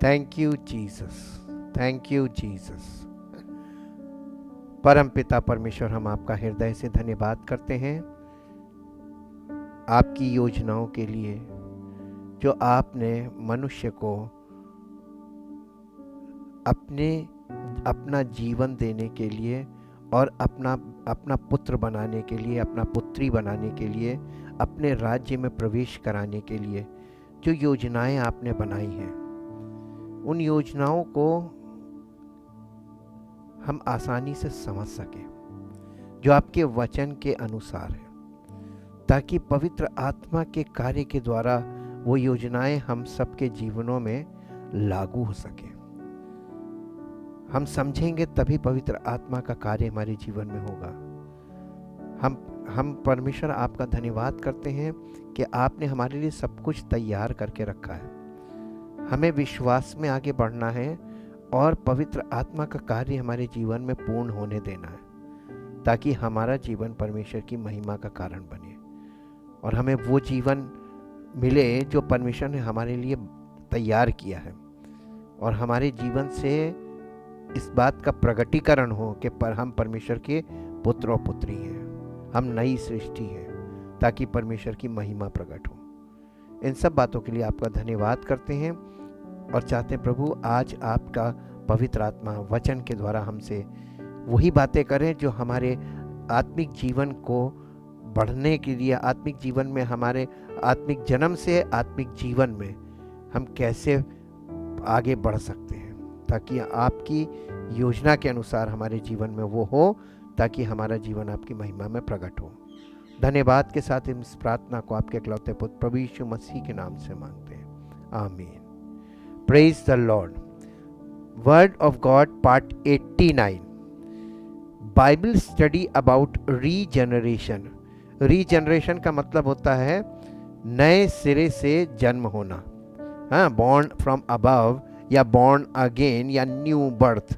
Thank you Jesus, thank you Jesus. परम पिता परमेश्वर, हम आपका हृदय से धन्यवाद करते हैं आपकी योजनाओं के लिए, जो आपने मनुष्य को अपना जीवन देने के लिए और अपना पुत्र बनाने के लिए, अपना पुत्री बनाने के लिए, अपने राज्य में प्रवेश कराने के लिए जो योजनाएं आपने बनाई हैं, उन योजनाओं को हम आसानी से समझ सकें, जो आपके वचन के अनुसार है, ताकि पवित्र आत्मा के कार्य के द्वारा वो योजनाएं हम सबके जीवनों में लागू हो सके। हम समझेंगे तभी पवित्र आत्मा का कार्य हमारे जीवन में होगा। हम परमेश्वर आपका धन्यवाद करते हैं कि आपने हमारे लिए सब कुछ तैयार करके रखा है। हमें विश्वास में आगे बढ़ना है और पवित्र आत्मा का कार्य हमारे जीवन में पूर्ण होने देना है, ताकि हमारा जीवन परमेश्वर की महिमा का कारण बने और हमें वो जीवन मिले जो परमेश्वर ने हमारे लिए तैयार किया है, और हमारे जीवन से इस बात का प्रगटीकरण हो कि हम परमेश्वर के पुत्र और पुत्री हैं, हम नई सृष्टि हैं, ताकि परमेश्वर की महिमा प्रकट हो। इन सब बातों के लिए आपका धन्यवाद करते हैं और चाहते हैं प्रभु, आज आपका पवित्र आत्मा वचन के द्वारा हमसे वही बातें करें जो हमारे आत्मिक जीवन को बढ़ने के लिए, आत्मिक जीवन में, हमारे आत्मिक जन्म से आत्मिक जीवन में हम कैसे आगे बढ़ सकते हैं, ताकि आपकी योजना के अनुसार हमारे जीवन में वो हो, ताकि हमारा जीवन आपकी महिमा में प्रकट हो। धन्यवाद के साथ इस प्रार्थना को आपके इकलौते पुत्र प्रभु यीशु मसीह के नाम से मांगते हैं, आमीन। Praise the Lord. Word of God part 89, Bible study about regeneration. Regeneration का मतलब होता है नए सिरे से जन्म होना, हाँ, बॉर्न फ्रॉम अबव या बॉर्न अगेन या न्यू बर्थ।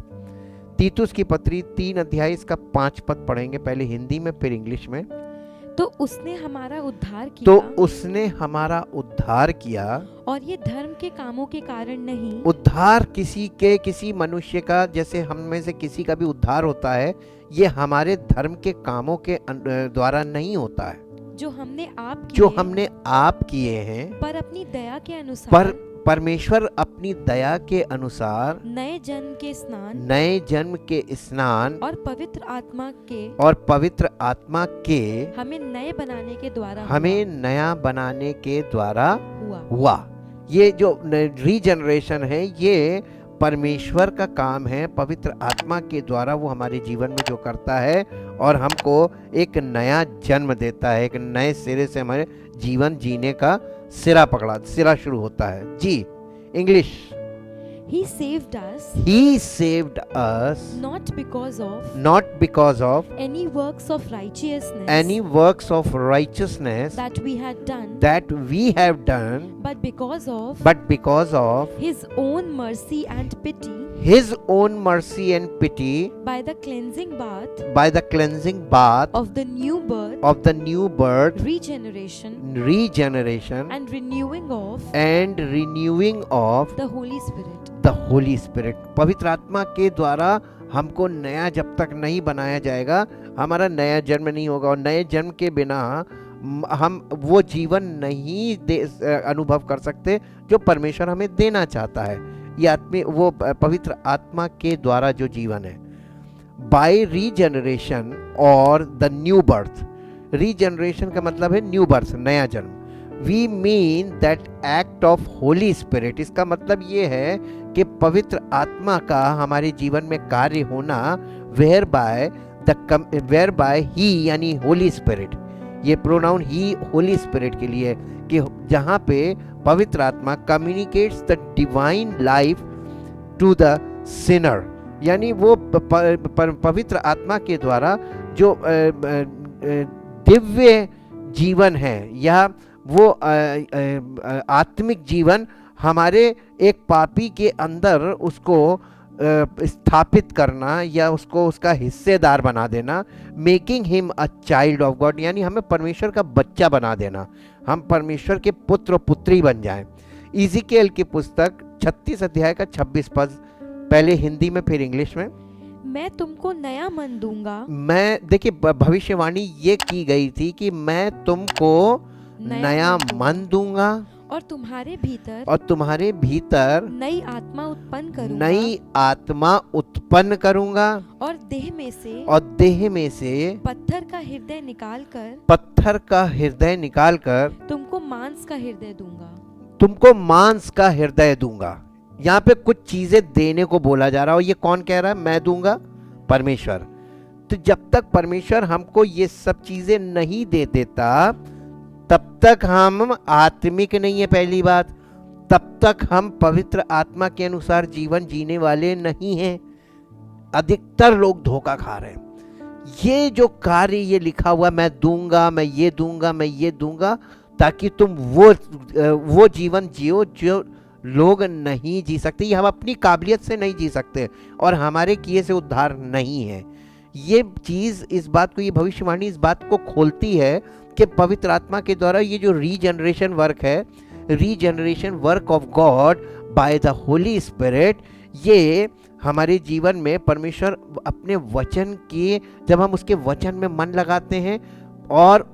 तीतुस की पत्री 3 अध्याय इसका 5 पद पढ़ेंगे, पहले हिंदी में फिर इंग्लिश में। तो उसने हमारा उद्धार किया, तो उसने हमारा उद्धार किया, और ये धर्म के कामों के कारण नहीं। उद्धार किसी मनुष्य का, जैसे हम में से किसी का भी उद्धार होता है, ये हमारे धर्म के कामों के द्वारा नहीं होता है, जो हमने आप किए हैं, पर अपनी दया के अनुसार, पर परमेश्वर अपनी दया के अनुसार नए जन्म के स्नान और पवित्र आत्मा के हमें नए बनाने के द्वारा हुआ। ये जो रीजनरेशन है, ये परमेश्वर का काम है, पवित्र आत्मा के द्वारा वो हमारे जीवन में जो करता है और हमको एक नया जन्म देता है, एक नए सिरे से हमारे जीवन जीने का सिरा शुरू होता है। जी, English. He saved us not because of any works of righteousness that we have done, but because of His own mercy and pity, by the cleansing bath of the new birth, regeneration and renewing of the Holy Spirit. पवित्र आत्मा के द्वारा हमको नया जब तक नहीं बनाया जाएगा, हमारा नया जन्म नहीं होगा, और नए जन्म के बिना हम वो जीवन नहीं अनुभव कर सकते जो परमेश्वर हमें देना चाहता है। ये वो पवित्र आत्मा के द्वारा जो जीवन है। बाय रीजनरेशन और द न्यू बर्थ। रीजनरेशन का मतलब है न्यू बर्थ, नया जन्म। We mean that act of Holy Spirit। इसका मतलब ये है कि पवित्र आत्मा का हमारे जीवन में कार्य होना, whereby he यानी होली स्पिरिट, ये प्रोनाउन ही होली स्पिरिट के लिए, कि जहाँ पे पवित्र आत्मा communicates the divine life to the sinner, यानी वो पवित्र आत्मा के द्वारा जो दिव्य जीवन है या वो आत्मिक जीवन हमारे एक पापी के अंदर उसको स्थापित करना या उसको उसका हिस्सेदार बना देना, making him a child of God, यानी हमें परमेश्वर का बच्चा बना देना, हम परमेश्वर के पुत्र पुत्री बन जाएं। इज़िकियल की पुस्तक 36 अध्याय का 26 पद, पहले हिंदी में फिर इंग्लिश में। मैं तुमको नया मन दूंगा। मैं, देखिए भविष्यवाणी ये की गई थी कि मैं तुमको नया मन दूंगा और तुम्हारे भीतर नई आत्मा उत्पन्न करूंगा। नई आत्मा उत्पन्न करूंगा और देह में से पत्थर का हृदय निकालकर तुमको मांस का हृदय दूंगा। यहाँ पे कुछ चीजें देने को बोला जा रहा है, और ये कौन कह रहा है? मैं दूंगा, परमेश्वर। तो जब तक परमेश्वर हमको ये सब चीजें नहीं दे देता, तब तक हम आत्मिक नहीं है। पहली बात, तब तक हम पवित्र आत्मा के अनुसार जीवन जीने वाले नहीं हैं। अधिकतर लोग धोखा खा रहे हैं। ये जो कार्य ये लिखा हुआ, मैं दूंगा, मैं ये दूंगा, मैं ये दूंगा, ताकि तुम वो जीवन जियो जो लोग नहीं जी सकते। ये हम अपनी काबिलियत से नहीं जी सकते और हमारे किए से उद्धार नहीं है। ये चीज, इस बात को, ये भविष्यवाणी इस बात को खोलती है कि पवित्र आत्मा के द्वारा ये जो रीजनरेशन वर्क है, regeneration work of God by the Holi Spirit, ये हमारे जीवन में परमेश्वर अपने वचन के, जब हम उसके वचन में मन लगाते हैं और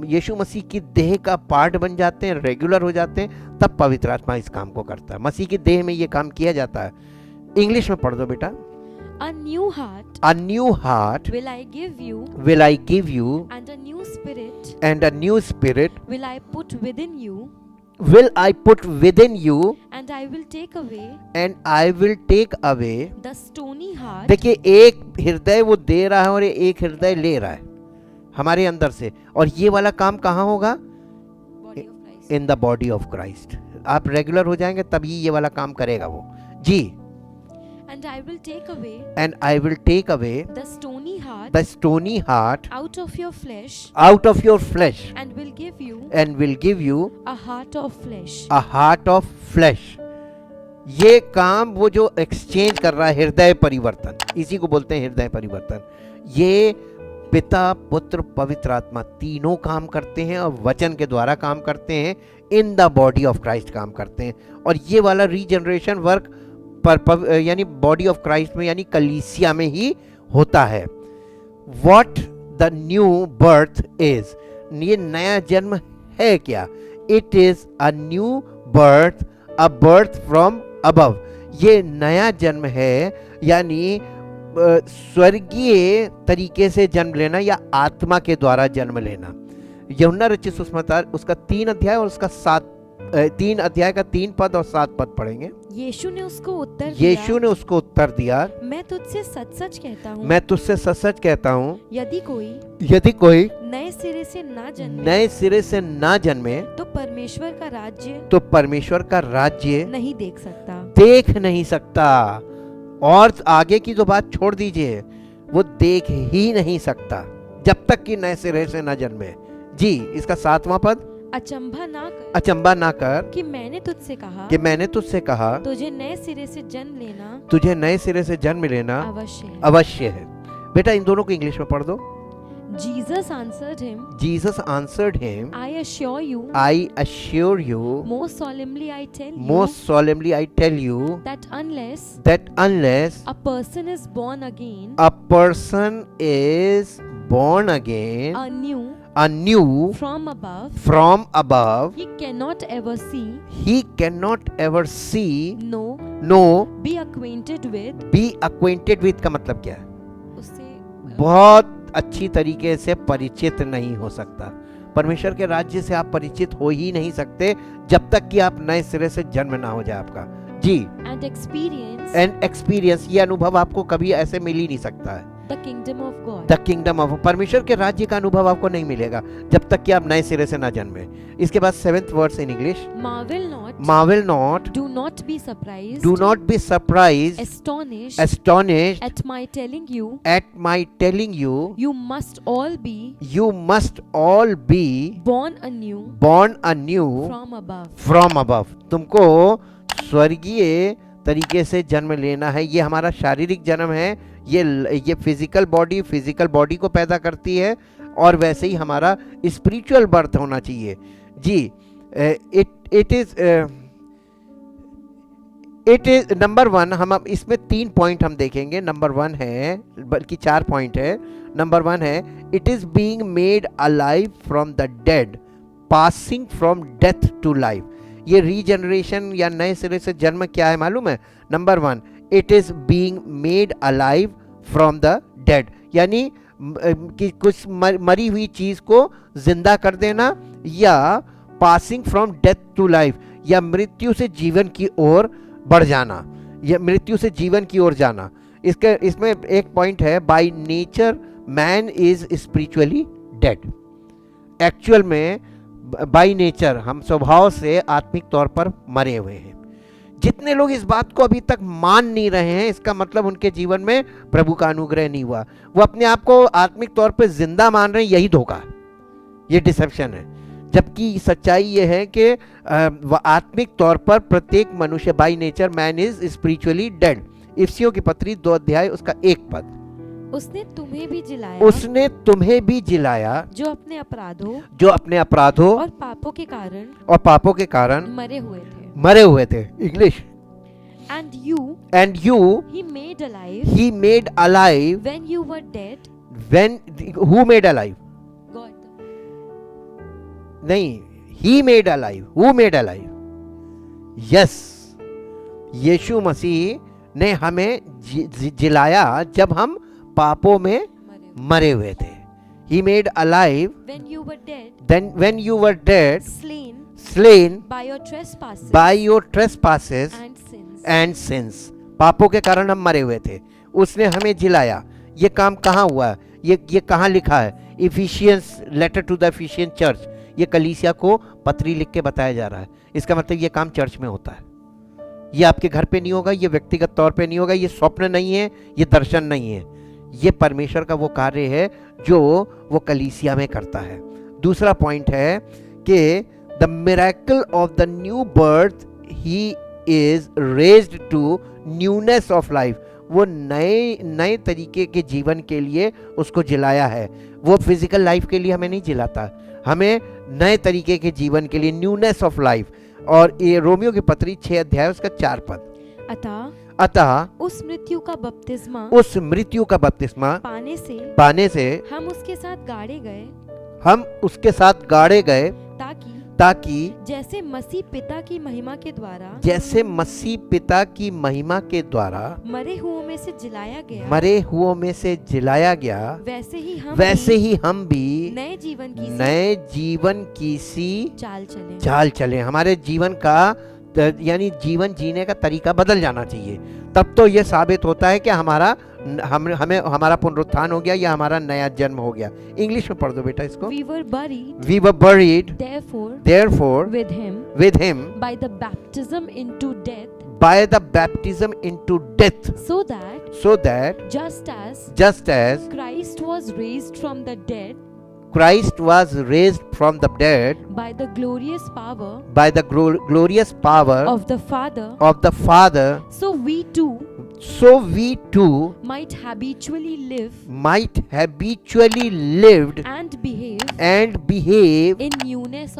यीशु मसीह की देह का पार्ट बन जाते हैं, रेगुलर हो जाते हैं, तब पवित्र आत्मा इस काम को करता है। मसीह की देह में ये काम किया जाता है। इंग्लिश में पढ़ दो बेटा। A new heart will I give you, and a new spirit will I put within you, and I will take away the stony heart। देखिए, एक हृदय वो दे रहा है और एक हृदय ले रहा है हमारे अंदर से, और ये वाला काम कहाँ होगा? In the body of Christ. आप रेगुलर हो जाएंगे तभी ये वाला काम करेगा वो। जी। And I will take away the stony heart out of your flesh, and will give you a heart of flesh। ये काम वो जो एक्सचेंज कर रहा है, हृदय परिवर्तन, इसी को बोलते हैं हृदय परिवर्तन। ये पिता, पुत्र, पवित्र आत्मा तीनों काम करते हैं और वचन के द्वारा काम करते हैं, in the body of Christ काम करते हैं। और ये वाला रीजनरेशन वर्क यानी बॉडी ऑफ क्राइस्ट में, यानी कलीसिया में ही होता है। What the new birth is, ये नया जन्म है क्या? It is a new birth, a birth from above. ये नया जन्म है, यानी स्वर्गीय तरीके से जन्म लेना या आत्मा के द्वारा जन्म लेना। यूहन्ना रचित सुसमाचार उसका 3 अध्याय और उसका 3 अध्याय का 3 पद और 7 पद पढ़ेंगे। यीशु ने उसको उत्तर दिया, मैं तुझसे सच कहता हूँ, यदि कोई नए सिरे से ना जन्मे तो परमेश्वर का राज्य नहीं देख सकता। और आगे की तो बात छोड़ दीजिए, वो देख ही नहीं सकता जब तक कि नए सिरे से न जन्मे। जी, इसका 7वां पद, अचंभा ना कर कि मैंने तुझसे कहा तुझे नए सिरे से जन्म लेना अवश्य है। बेटा, इन दोनों को इंग्लिश में पढ़ दो। Jesus answered him, I assure you, most solemnly I tell you, that unless a person is born again, anew from above, he cannot ever see, know, be acquainted with का मतलब क्या है? बहुत अच्छी तरीके से परिचित नहीं हो सकता। परमेश्वर के राज्य से आप परिचित हो ही नहीं सकते जब तक कि आप नए सिरे से जन्म ना हो जाए आपका। जी। एंड एक्सपीरियंस, ये अनुभव आपको कभी ऐसे मिल ही नहीं सकता है। द किंगडम ऑफ परमेश्वर के राज्य का अनुभव आपको नहीं मिलेगा जब तक कि आप नए सिरे से ना जन्मे। इसके बाद 7th verse in English, marvel not, do not be surprised, astonished at my telling you, you must all be born anew from above। तुमको स्वर्गीय तरीके से जन्म लेना है। ये हमारा शारीरिक जन्म है, ये फिजिकल बॉडी को पैदा करती है, और वैसे ही हमारा स्पिरिचुअल बर्थ होना चाहिए। जी, इट इज नंबर 1, हम अब इसमें 3 पॉइंट हम देखेंगे। नंबर 1 है, बल्कि 4 पॉइंट है। नंबर 1 है it is being made alive from the dead, passing from death to life. ये रीजनरेशन या नए सिरे से जन्म क्या है मालूम है? Number 1, it is being made alive from the dead, यानी कि कुछ मरी हुई चीज को जिंदा कर देना, या passing from death to life, या मृत्यु से जीवन की ओर बढ़ जाना, या मृत्यु से जीवन की ओर जाना। इसमें एक पॉइंट है, bye nature man is spiritually dead. Actual में बाय नेचर हम स्वभाव से आत्मिक तौर पर मरे हुए हैं। जितने लोग इस बात को अभी तक मान नहीं रहे हैं, इसका मतलब उनके जीवन में प्रभु का अनुग्रह नहीं हुआ। वो अपने आप को आत्मिक तौर पर जिंदा मान रहे हैं, यही धोखा है, ये डिसेप्शन है। जबकि सच्चाई ये है कि आत्मिक तौर पर प्रत्येक मनुष्य by nature man is spiritually dead. इफिसियों की पत्री 2 अध्याय उसका 1 पद। उसने तुम्हें भी जिलाया, उसने तुम्हें भी जिलाया, जो अपने अपराधों और पापों के कारण मरे हुए थे। English, and you he made alive when you were dead. who made alive? God. नहीं, he made alive. who made alive? yes, यीशु मसीह ने हमें जिलाया जब हम पापों में मरे हुए थे। He made alive when you were dead, when you were dead, slain by your trespasses and sins. पापों के कारण हम मरे हुए थे, उसने हमें जिलाया। ये काम कहाँ हुआ? ये कहाँ लिखा है? Ephesians, letter to the Ephesian church, ये कलीसिया को पत्री लिख के बताया जा रहा है। इसका मतलब ये काम चर्च में होता है। ये आपके घर पे नहीं होगा, ये व्यक्तिगत तौर पे नहीं होगा, ये स्वप्न नहीं है, ये दर्शन नहीं है, ये परमेश्वर का वो कार्य है जो वो कलीसिया में करता है। दूसरा पॉइंट है कि the miracle of the new birth, he is raised to newness of life. वो नए तरीके के जीवन के लिए उसको जिलाया है। वो फिजिकल लाइफ के लिए हमें नहीं जिलाता, हमें नए तरीके के जीवन के लिए, न्यूनेस ऑफ लाइफ। और ये रोमियो की पत्री 6 अध्याय उसका 4 पद। अतः उस मृत्यु का बपतिस्मा पाने से हम उसके साथ गाड़े गए, ताकि जैसे मसीह पिता की महिमा के द्वारा मरे हुओं में से जिलाया गया, वैसे ही हम भी नए जीवन की सी चाल चले। हमारे जीवन का यानी जीवन जीने का तरीका बदल जाना चाहिए। तब तो यह साबित होता है कि हमारा पुनरुत्थान हो गया या हमारा नया जन्म हो गया। इंग्लिश में पढ़ दो बेटा इसको। We were buried therefore with him by the baptism into death, so that just as Christ was raised from the dead by the glorious power of the Father, so we too might habitually live and behave in newness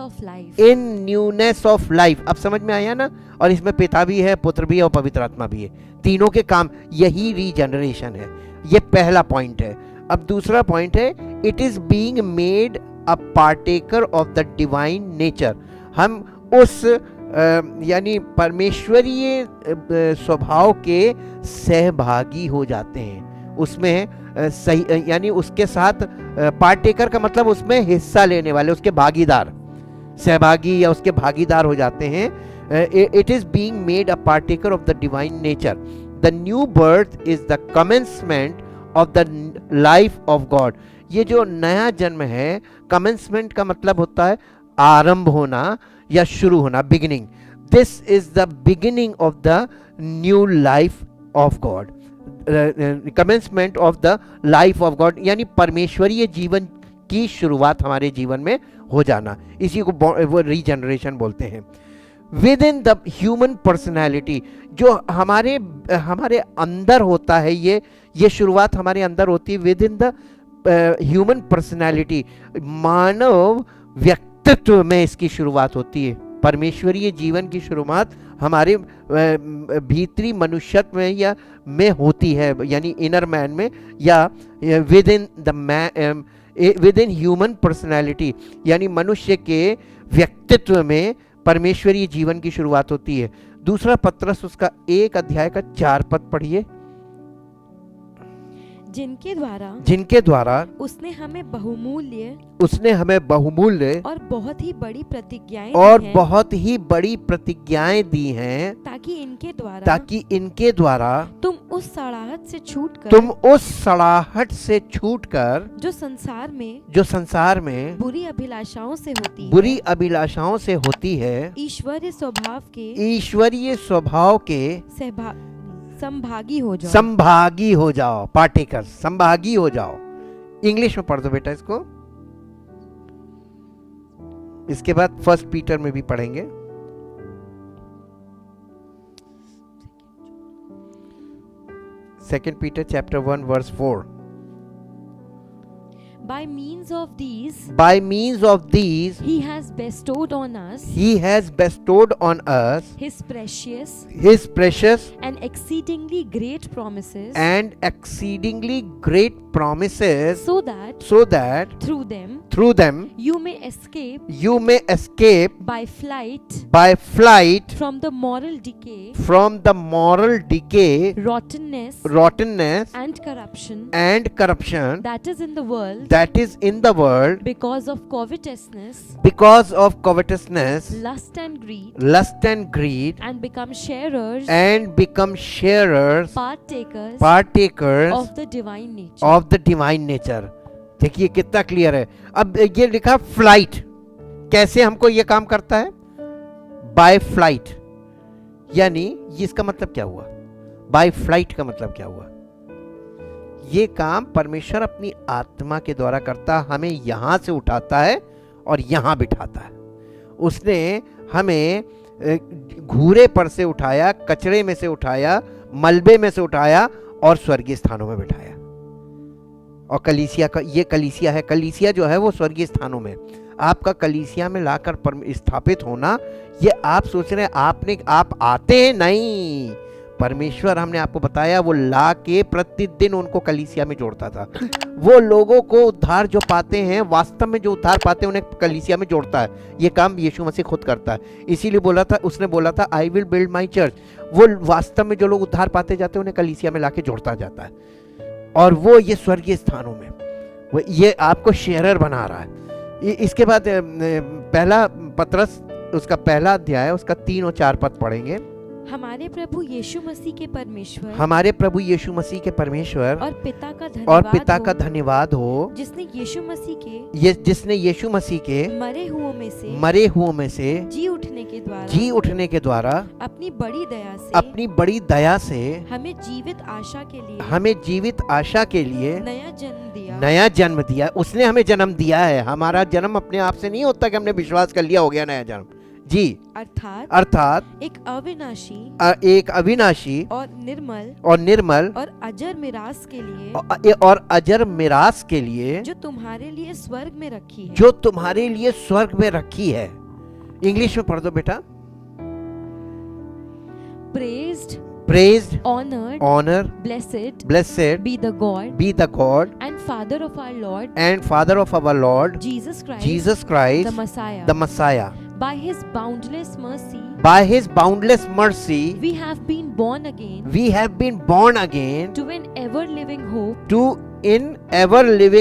of life। अब समझ में आया ना? और इसमें पिता भी है, पुत्र भी है और पवित्र आत्मा भी है। तीनों के काम, यही रीजनरेशन है। ये पहला पॉइंट है। अब दूसरा पॉइंट है, it is being made a partaker of the divine nature. हम उस यानी परमेश्वरीय स्वभाव के सहभागी हो जाते हैं। उसमें सही यानी उसके साथ पार्टेकर का मतलब उसमें हिस्सा लेने वाले, उसके भागीदार, सहभागी या उसके भागीदार हो जाते हैं। It is being made a partaker of the divine nature. The new birth is the commencement of the life of God. ये जो नया जन्म है, कमेंसमेंट का मतलब होता है आरंभ होना या शुरू होना, beginning. This is the beginning of the new life of God, commencement of the life of God, यानी परमेश्वरीय जीवन की शुरुआत हमारे जीवन में हो जाना। इसी को वो रीजनरेशन बोलते हैं। With in the human personality, जो हमारे अंदर होता है, ये शुरुआत हमारे अंदर होती है। Within the human personality, मानव व्यक्तित्व में इसकी शुरुआत होती है। परमेश्वरीय जीवन की शुरुआत हमारे भीतरी मनुष्यत्व में या में होती है, यानी इनर मैन में, या with in the man, with in human personality, यानी मनुष्य के व्यक्तित्व में परमेश्वरीय जीवन की शुरुआत होती है। दूसरा पत्रस उसका 1 अध्याय का 4 पद पढ़िए। जिनके द्वारा उसने हमें बहुमूल्य और बहुत ही बड़ी प्रतिज्ञाएं दी हैं, ताकि इनके द्वारा तुम उस सड़ाहट से छूटकर जो संसार में बुरी अभिलाषाओं से होती है ईश्वरीय स्वभाव के संभागी हो जाओ, पार्टेकर, संभागी हो जाओ। इंग्लिश में पढ़ दो बेटा इसको, इसके बाद 1 पीटर में भी पढ़ेंगे। 2 Peter chapter 1 verse 4. By means of these, he has bestowed on us his precious and exceedingly great promises, so that through them you may escape by flight from the moral decay, rottenness and corruption that is in the world because of covetousness, lust and greed, and become sharers, partakers of the divine nature. देखिए कितना clear है। अब ये लिखा flight, कैसे हमको ये काम करता है? बाय फ्लाइट, यानी इसका मतलब क्या हुआ? बाय फ्लाइट का मतलब क्या हुआ? ये काम परमेश्वर अपनी आत्मा के द्वारा करता, हमें यहां से उठाता है और यहां बिठाता है। उसने हमें घूरे पर से उठाया, कचरे में से उठाया, मलबे में से उठाया और स्वर्गीय स्थानों में बिठाया। और कलीसिया का, ये कलीसिया है, कलीसिया जो है वो स्वर्गीय स्थानों में, आपका कलीसिया में लाकर स्थापित होना, ये आप सोच रहे हैं आप आते हैं, नहीं, परमेश्वर, हमने आपको बताया, वो ला के प्रतिदिन उनको कलीसिया में जोड़ता था। वो लोगों को उद्धार जो पाते हैं, वास्तव में जो उद्धार पाते हैं, उन्हें कलीसिया में जोड़ता है। ये काम यीशु मसीह खुद करता है। इसीलिए उसने बोला था I will build my church. वो वास्तव में जो लोग उद्धार पाते जाते हैं, उन्हें कलीसिया में लाके जोड़ता जाता है। और वो ये स्वर्गीय स्थानों में वो ये आपको शेयरर बना रहा है। इसके बाद पहला पत्रस उसका 1 अध्याय उसका 3 और 4 पद पढ़ेंगे। हमारे प्रभु यीशु मसीह के परमेश्वर और पिता का धन्यवाद हो, जिसने यीशु मसीह के मरे हुओं में से जी उठने के द्वारा अपनी बड़ी दया से हमें जीवित आशा के लिए नया जन्म दिया। उसने हमें जन्म दिया है। हमारा जन्म अपने आप से नहीं होता कि हमने विश्वास कर लिया हो गया नया जन्म जी, अर्थात एक अविनाशी और निर्मल और अजर मिरास के लिए जो तुम्हारे लिए स्वर्ग में रखी है। इंग्लिश में पढ़ दो बेटा। Praised, honored, blessed be the God and Father of our Lord Jesus Christ, the Messiah. By his boundless mercy, we have been born again to an ever living hope, to an ever living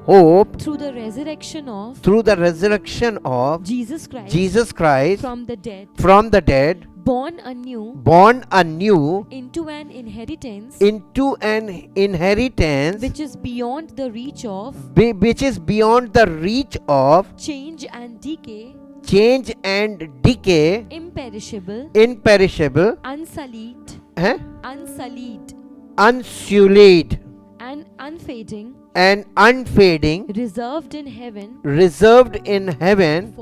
hope through the resurrection of Jesus Christ from the dead, born anew into an inheritance which is beyond the reach of change and decay, imperishable, unsullied and unfading, reserved in heaven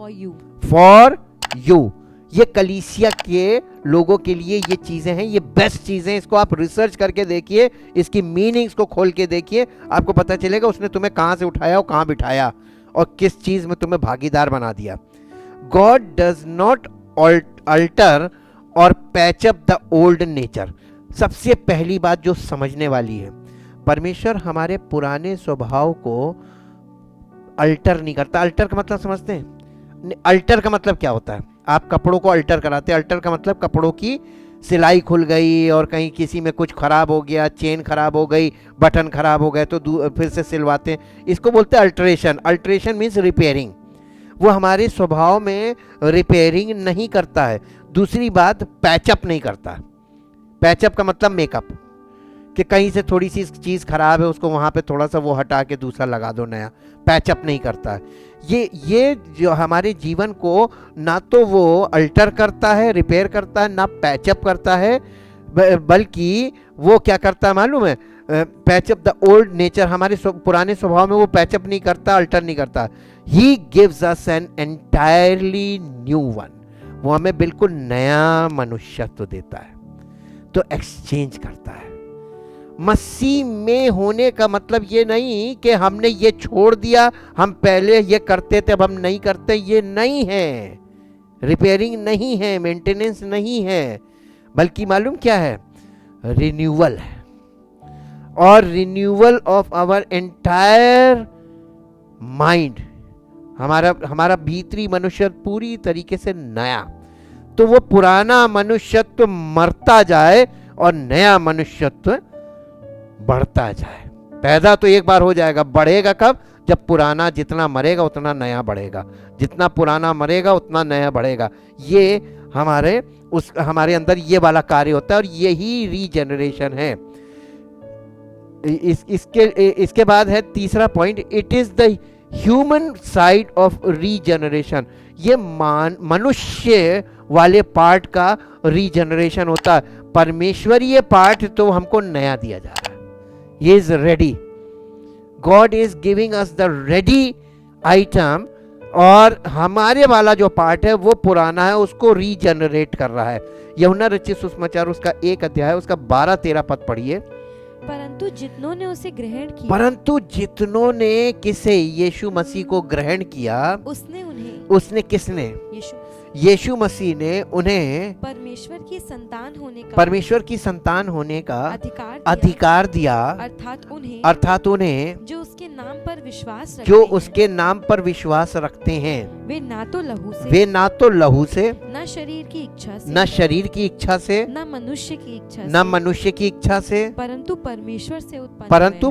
for you. ये कलीसिया के लोगों के लिए ये चीजें हैं, ये बेस्ट चीजें। इसको आप रिसर्च करके देखिए, इसकी मीनिंग्स को खोल के देखिए, आपको पता चलेगा उसने तुम्हें कहां से उठाया और कहां बिठाया। और किस चीज में तुम्हें भागीदार बना दिया। गॉड डज नॉट अल्टर और patch up the old nature. सबसे पहली बात जो समझने वाली है, परमेश्वर हमारे पुराने स्वभाव को अल्टर नहीं करता। अल्टर का मतलब समझते हैं? अल्टर का मतलब क्या होता है? आप कपड़ों को अल्टर कराते हैं। अल्टर का मतलब कपड़ों की सिलाई खुल गई और कहीं किसी में कुछ खराब हो गया, चेन खराब हो गई, बटन खराब हो गए तो फिर से सिलवाते हैं। इसको बोलते हैं अल्टरेशन। Alteration means repairing. वो हमारे स्वभाव में रिपेयरिंग नहीं करता है। दूसरी बात, पैचअप नहीं करता। पैचअप का मतलब मेकअप, कि कहीं से थोड़ी सी चीज़ खराब है उसको वहाँ पे थोड़ा सा वो हटा के दूसरा लगा दो नया। पैचअप नहीं करता है। ये जो हमारे जीवन को ना तो वो अल्टर करता है, रिपेयर करता है, ना पैचअप करता है, बल्कि वो क्या करता है मालूम है? Patch up the old nature. हमारे पुराने स्वभाव में वो पैचअप नहीं करता, अल्टर नहीं करता। He gives us an entirely new one. वो हमें बिल्कुल नया मनुष्यत्व देता है, तो एक्सचेंज करता है। मसीह में होने का मतलब ये नहीं कि हमने ये छोड़ दिया, हम पहले ये करते थे अब हम नहीं करते। ये नहीं है, रिपेयरिंग नहीं है, मेंटेनेंस नहीं है, बल्कि मालूम क्या है? रिन्यूअल है। और renewal of our entire mind. हमारा भीतरी मनुष्य पूरी तरीके से नया। तो वो पुराना मनुष्यत्व मरता जाए और नया मनुष्यत्व बढ़ता जाए। पैदा तो एक बार हो जाएगा, बढ़ेगा कब? जब पुराना जितना मरेगा उतना नया बढ़ेगा, जितना पुराना मरेगा उतना नया बढ़ेगा। ये हमारे अंदर ये वाला कार्य होता है और यही रीजनरेशन है। इसके बाद है तीसरा point, it is the human side of regeneration. ये मनुष्य वाले पार्ट का रीजनरेशन होता है। परमेश्वरीय पार्ट तो हमको नया दिया जा रहा है। He is ready. God is giving us the ready item, और हमारे वाला जो पार्ट है वो पुराना है, उसको रीजनरेट कर रहा है। यूहन्ना रचित सुसमाचार उसका 1 अध्याय उसका 12-13 पद पढ़िए। परंतु जितनों ने उसे ग्रहण किया, परंतु जितनों ने किसे? यीशु मसीह को ग्रहण किया, उसने किसने? यीशु मसीह ने उन्हें परमेश्वर की संतान होने का अधिकार दिया। अर्थात उन्हें जो उसके नाम पर विश्वास रखते हैं, वे ना तो लहू से, न शरीर की इच्छा से, न मनुष्य की इच्छा से, परंतु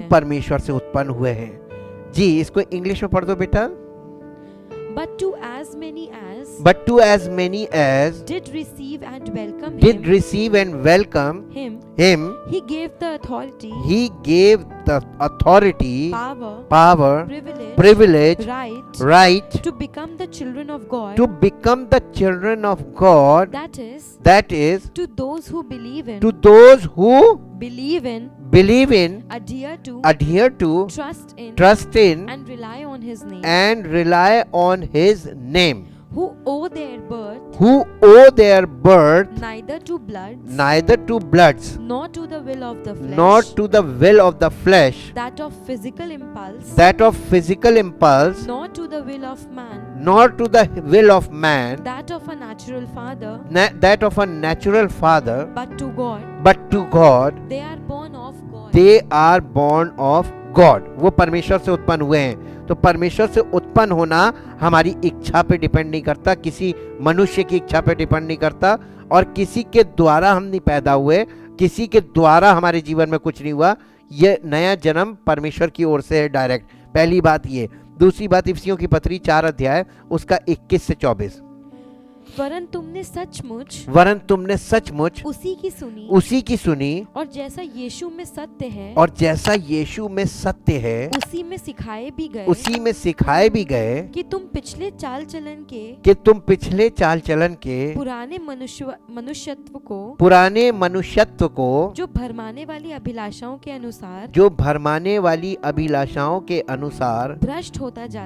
परमेश्वर से उत्पन्न हुए हैं। जी, इसको इंग्लिश में पढ़ दो बेटा। But to as many as did receive and welcome him, he gave the authority, power, privilege, right to become the children of God, that is to those who believe in, adhere to, trust in, and rely on his name, who owe their birth neither to bloods, nor to the will of the flesh, that of physical impulse, nor to the will of man, that of a natural father, but to God, they are born of God. वो परमेश्वर से उत्पन्न हुए हैं। तो परमेश्वर से उत्पन्न होना हमारी इच्छा पे डिपेंड नहीं करता, किसी मनुष्य की इच्छा पे डिपेंड नहीं करता, और किसी के द्वारा हम नहीं पैदा हुए, किसी के द्वारा हमारे जीवन में कुछ नहीं हुआ। ये नया जन्म परमेश्वर की ओर से है डायरेक्ट। पहली बात ये। दूसरी बात, इफिसियों की पत्री 4 अध्याय उसका 21 से 24। वरन तुमने सचमुच उसी की सुनी, और जैसा यीशु में सत्य है, उसी में सिखाए भी गए, कि तुम पिछले चाल चलन के पुराने मनुष्यत्व को जो भरमाने वाली अभिलाषाओं के अनुसार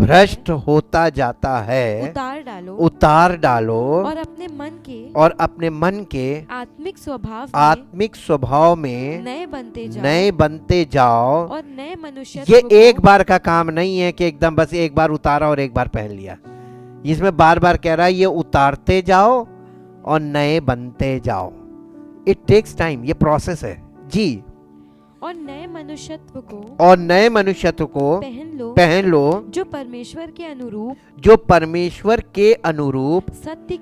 भ्रष्ट होता जाता है, उतार डालो, और अपने मन के आत्मिक स्वभाव में नए बनते जाओ और नए मनुष्य। ये एक बार का काम नहीं है कि एकदम बस एक बार उतारा और एक बार पहन लिया। इसमें बार बार कह रहा है ये उतारते जाओ और नए बनते जाओ। इट टेक्स टाइम, ये प्रोसेस है जी। और नए मनुष्यत्व को पहन लो जो परमेश्वर के अनुरूप सत्य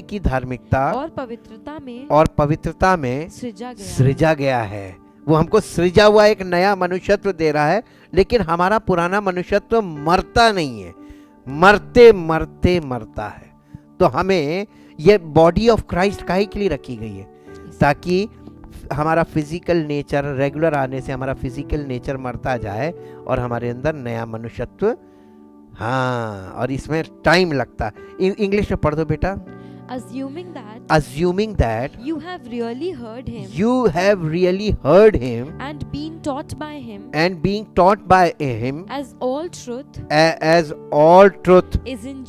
की धार्मिकता और पवित्रता में सृजा गया है। वो हमको सृजा हुआ एक नया मनुष्यत्व दे रहा है, लेकिन हमारा पुराना मनुष्यत्व मरता नहीं है, मरते मरते मरता है। तो हमें ये बॉडी ऑफ क्राइस्ट काहे के लिए रखी गई है? ताकि हमारा फिजिकल नेचर, रेगुलर आने से हमारा फिजिकल नेचर मरता जाए और हमारे अंदर नया मनुष्यत्व। हाँ, और इसमें टाइम लगता है। इंग्लिश में पढ़ दो बेटा। Assuming that you have really heard him and being taught by him as all truth is in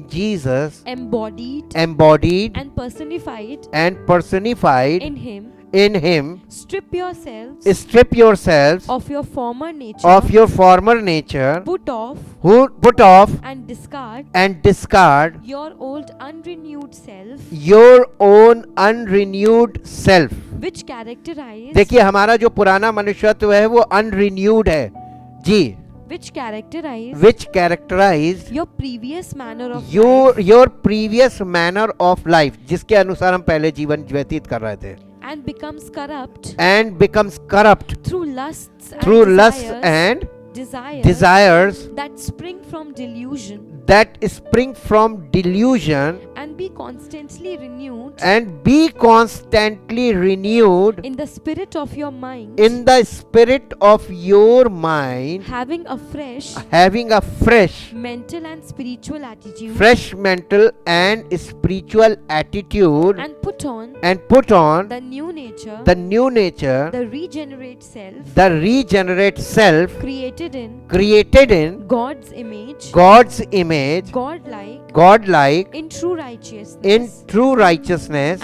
Jesus embodied and personified in him. Strip yourselves of your former nature, put off and discard your old unrenewed self, which characterize देखिए हमारा जो पुराना मनुष्यत्व है वो अनरिन्यूड है जी। which characterize your previous manner of your previous manner of life, जिसके अनुसार हम पहले जीवन व्यतीत कर रहे थे। and becomes corrupt through lusts and desires that spring from delusion, and be constantly renewed in the spirit of your mind, having a fresh mental and spiritual attitude, and put on the new nature, the regenerate self created in God's image, godlike in true righteousness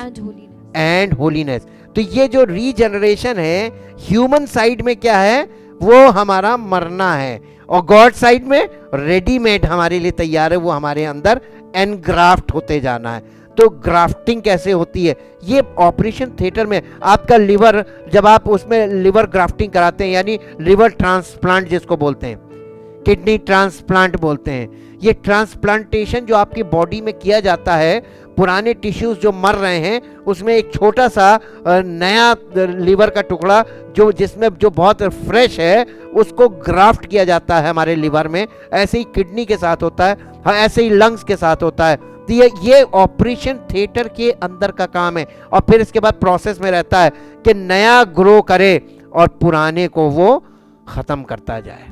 and holiness। तो ये जो regeneration है human side में क्या है, वो हमारा मरना है, और गॉड साइड में रेडीमेड हमारे लिए तैयार है, वो हमारे अंदर एनग्राफ्ट होते जाना है। तो ग्राफ्टिंग कैसे होती है? ये ऑपरेशन थिएटर में आपका लिवर, जब आप उसमें लिवर ग्राफ्टिंग कराते हैं, यानी लिवर ट्रांसप्लांट जिसको बोलते हैं, किडनी ट्रांसप्लांट बोलते हैं, ये ट्रांसप्लांटेशन जो आपकी बॉडी में किया जाता है, पुराने टिश्यूज जो मर रहे हैं उसमें एक छोटा सा नया लिवर का टुकड़ा जिसमें जो बहुत फ्रेश है उसको ग्राफ्ट किया जाता है हमारे लिवर में। ऐसे ही किडनी के साथ होता है, हाँ, ऐसे ही लंग्स के साथ होता है। तो ये ऑपरेशन थिएटर के अंदर का काम है, और फिर इसके बाद प्रोसेस में रहता है कि नया ग्रो करे और पुराने को वो खत्म करता जाए,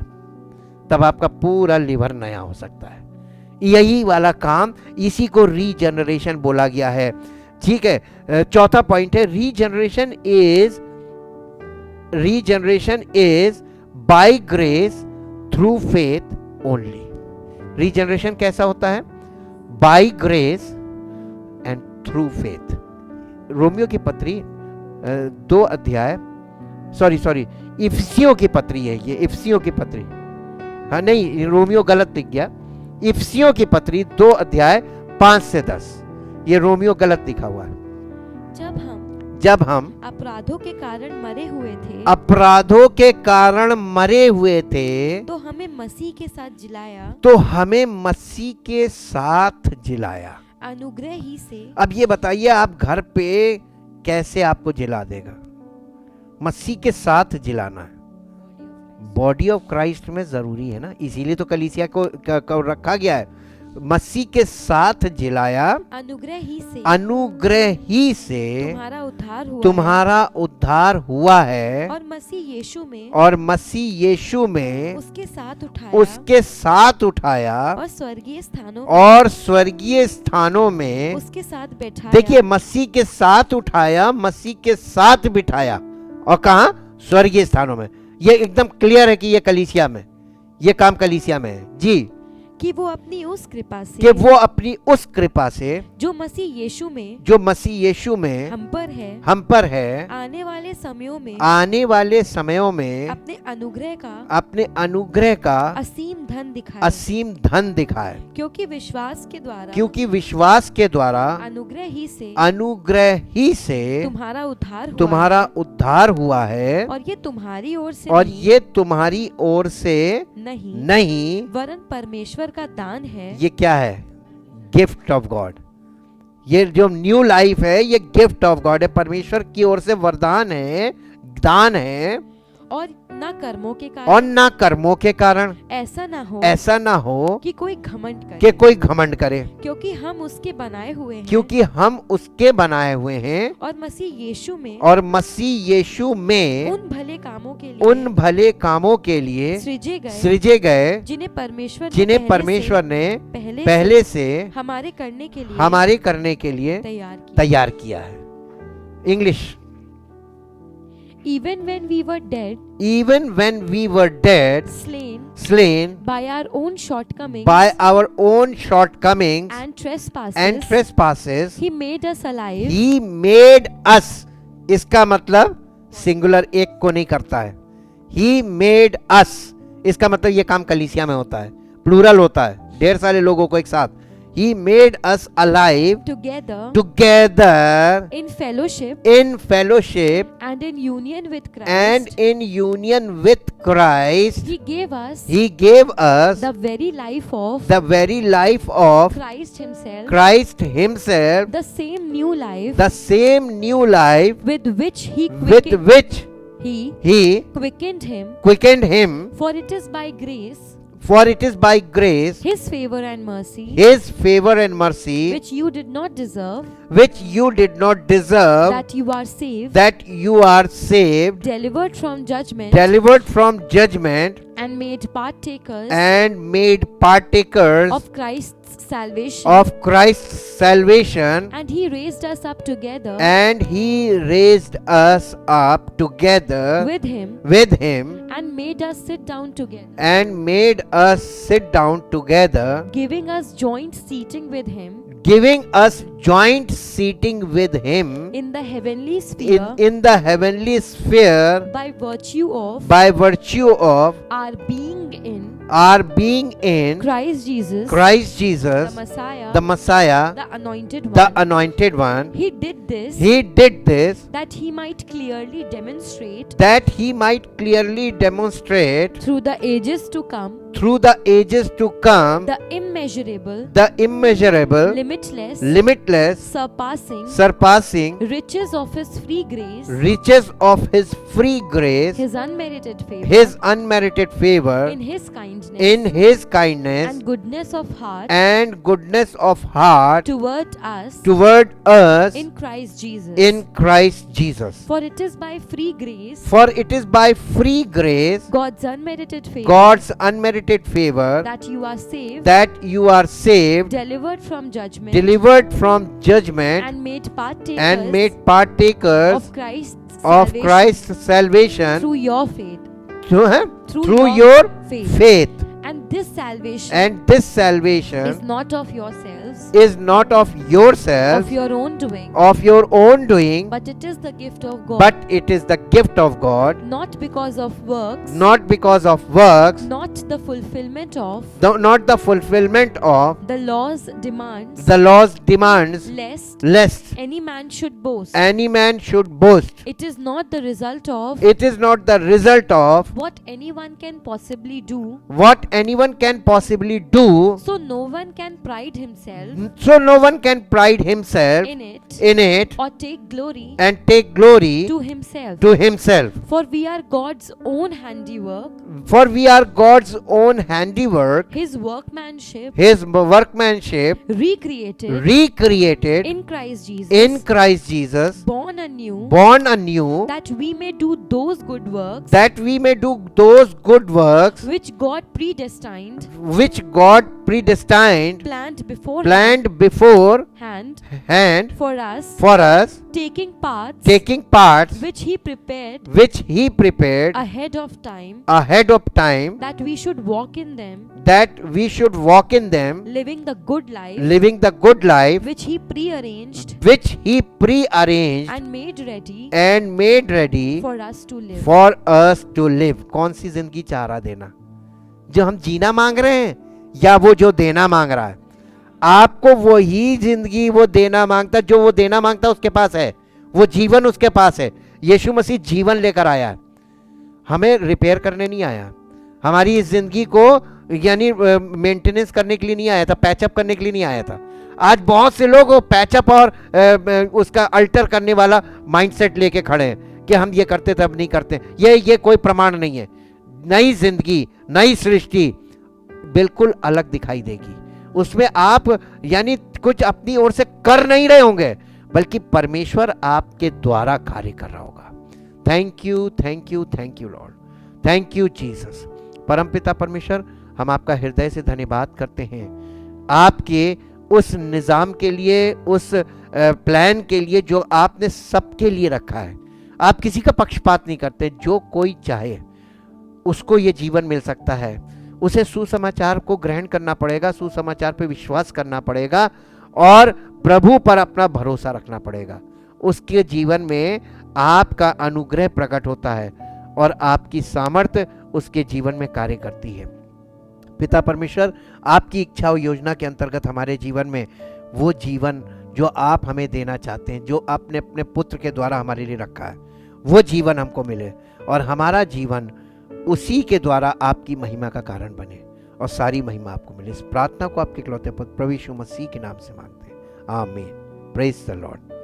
तब आपका पूरा लिवर नया हो सकता है। यही वाला काम, इसी को रीजनरेशन बोला गया है। ठीक है, चौथा पॉइंट है regeneration is by grace through faith only. Regeneration कैसा होता है? By grace and through faith. रोमियो की पत्री 2 अध्याय, सॉरी इफिसियों की पत्री है ये, इफिसियों की पत्री, हाँ नहीं रोमियो गलत दिख गया, इफिसियों की पत्री 2 अध्याय 5 से 10, ये रोमियो गलत लिखा हुआ है। जब हम अपराधों के कारण मरे हुए थे तो हमें मसीह के साथ जिलाया, अनुग्रह ही से। अब ये बताइए आप घर पे कैसे आपको जिला देगा? मसीह के साथ जिलाना है, बॉडी ऑफ क्राइस्ट में जरूरी है ना, इसीलिए तो कलीसिया को रखा गया है। मसीह के साथ जिलाया, अनुग्रह ही से तुम्हारा उद्धार हुआ है, और मसीह यीशु में उसके साथ उठाया और स्वर्गीय स्थानों में उसके साथ बैठाया। देखिए, मसीह के साथ उठाया, मसीह के साथ बिठाया, और कहां? स्वर्गीय स्थानों में। ये एकदम क्लियर है कि ये कलीसिया में, ये काम कलीसिया में है जी। कि वो अपनी उस कृपा से जो मसीह यीशु में हम पर है आने वाले समयों में अपने अनुग्रह का असीम धन दिखाए क्योंकि विश्वास के द्वारा अनुग्रह ही से तुम्हारा उद्धार हुआ है और ये तुम्हारी ओर से नहीं वरन परमेश्वर का दान है। ये क्या है? Gift of God. ये जो न्यू लाइफ है ये गिफ्ट ऑफ गॉड है, परमेश्वर की ओर से वरदान है, दान है, और ना कर्मों के कारण ऐसा ना हो कि कोई घमंड करे क्योंकि हम उसके बनाए हुए हैं और मसीह यीशु में उन भले कामों के लिए सृजे गए जिन्हें परमेश्वर ने पहले से हमारे करने के लिए तैयार किया है। English. Even when we were dead, slain by our own shortcomings and trespasses, He made us alive. इसका मतलब सिंगुलर एक को नहीं करता है। He made us, इसका मतलब ये काम कलीसिया में होता है, प्लूरल होता है, ढेर सारे लोगों को एक साथ। He made us alive together in fellowship and in union with Christ. He gave us the very life of Christ himself, the same new life with which he quickened him. For it is by grace, His favor and mercy, which you did not deserve, that you are saved, delivered from judgment, and made partakers of Christ's salvation, and He raised us up together with Him, and made us sit down together, giving us joint seating with Him in the heavenly sphere, by virtue of our being in Christ Jesus, the Messiah, the anointed one. He did this that He might clearly demonstrate through the ages to come the immeasurable, limitless, surpassing riches of His free grace, His unmerited favor in His kindness and goodness of heart toward us in Christ Jesus. For it is by free grace, God's unmerited favor, that you are saved, delivered from judgment, and made partakers of Christ's salvation through your faith. through your faith. And this salvation is not of yourselves, of your own doing, but it is the gift of God, not because of works, not the fulfillment of the law's demands, lest any man should boast. It is not the result of what anyone can possibly do, so no one can pride himself in it or take glory to himself. For we are God's own handiwork, His workmanship, recreated in Christ Jesus, born anew, that we may do those good works which God predestined predestined, planned beforehand hand for us, taking parts which he prepared ahead of time, that we should walk in them, living the good life which he prearranged and made ready for us to live. कौन सी जिंदगी चाह रहा देना? जो हम जीना मांग रहे हैं या वो जो देना मांग रहा है? आपको वही जिंदगी वो देना मांगता, जो वो देना मांगता उसके पास है, वो जीवन उसके पास है। यीशु मसीह जीवन लेकर आया, हमें रिपेयर करने नहीं आया, हमारी इस जिंदगी को यानी मेंटेनेंस करने के लिए नहीं आया था, पैचअप करने के लिए नहीं आया था। आज बहुत से लोग वो पैचअप और उसका अल्टर करने वाला माइंडसेट लेके खड़े हैं कि हम ये करते थे अब नहीं करते। ये कोई प्रमाण नहीं है। नई जिंदगी, नई सृष्टि बिल्कुल अलग दिखाई देगी। उसमें आप यानी कुछ अपनी ओर से कर नहीं रहे होंगे, बल्कि परमेश्वर आपके द्वारा कार्य कर रहा होगा। Thank you, thank you, thank you Lord, thank you Jesus. परमपिता परमेश्वर, हम आपका हृदय से धन्यवाद करते हैं आपके उस निज़ाम के लिए, उस प्लान के लिए जो आपने सबके लिए रखा है। आप किसी का पक्षपात नहीं करते, जो कोई चाहे उसको ये जीवन मिल सकता है। उसे सुसमाचार को ग्रहण करना पड़ेगा, सुसमाचार पे विश्वास करना पड़ेगा और प्रभु पर अपना भरोसा रखना पड़ेगा। उसके जीवन में आपका अनुग्रह प्रकट होता है और आपकी सामर्थ्य उसके जीवन में कार्य करती है। पिता परमेश्वर, आपकी इच्छा और योजना के अंतर्गत हमारे जीवन में वो जीवन जो आप हमें देना चाहते हैं, जो आपने अपने पुत्र के द्वारा हमारे लिए रखा है, वो जीवन हमको मिले और हमारा जीवन उसी के द्वारा आपकी महिमा का कारण बने और सारी महिमा आपको मिले। इस प्रार्थना को आपके इकलौते पुत्र प्रभु यीशु मसीह के नाम से मांगते हैं, आमीन। Praise the Lord.